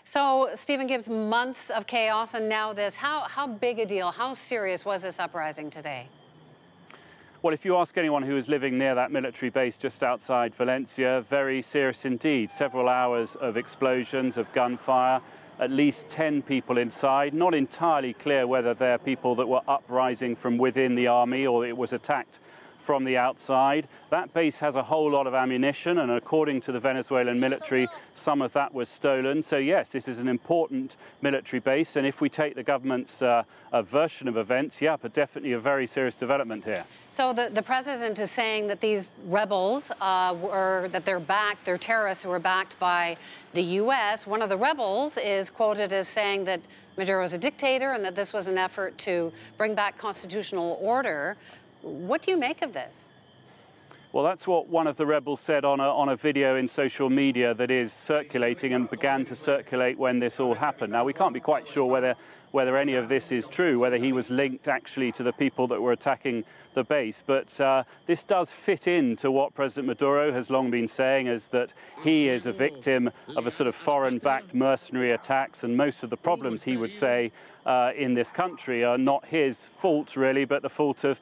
So, Stephen Gibbs, months of chaos and now this. How big a deal, how serious was this uprising today? Well, if you ask anyone who is living near that military base just outside Valencia, very serious indeed. Several hours of explosions, of gunfire, at least 10 people inside. Not entirely clear whether they're people that were uprising from within the army or it was attacked from the outside. That base has a whole lot of ammunition, and according to the Venezuelan military, some of that was stolen. So yes, this is an important military base, and if we take the government's version of events, yeah, but definitely a very serious development here. So the president is saying that these rebels they're terrorists who were backed by the U.S. One of the rebels is quoted as saying that Maduro is a dictator and that this was an effort to bring back constitutional order. What do you make of this? Well, that's what one of the rebels said on a video in social media that is circulating and began to circulate when this all happened. Now, we can't be quite sure whether any of this is true, whether he was linked actually to the people that were attacking the base. But this does fit into what President Maduro has long been saying, is that he is a victim of a sort of foreign-backed mercenary attacks, and most of the problems, he would say, in this country are not his fault, really, but the fault of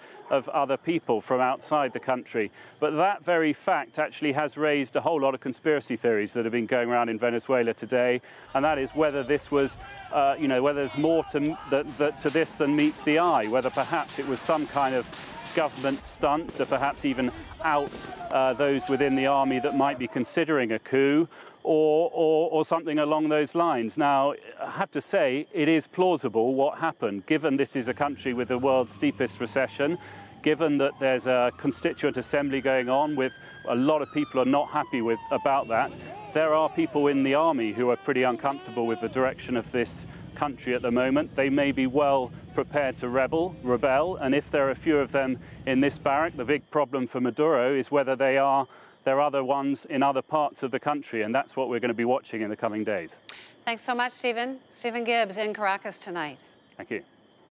other people from outside the country. But that very fact actually has raised a whole lot of conspiracy theories that have been going around in Venezuela today, and that is whether this was, whether there's more to this than meets the eye, whether perhaps it was some kind of government stunt to perhaps even out those within the army that might be considering a coup, or something along those lines. Now, I have to say, it is plausible what happened, given this is a country with the world's steepest recession, given that there's a constituent assembly going on with a lot of people are not happy about that. There are people in the army who are pretty uncomfortable with the direction of this country at the moment. They may be well prepared to rebel, and if there are a few of them in this barrack, the big problem for Maduro is whether there are other ones in other parts of the country, and that's what we're going to be watching in the coming days. Thanks so much, Stephen. Stephen Gibbs in Caracas tonight. Thank you.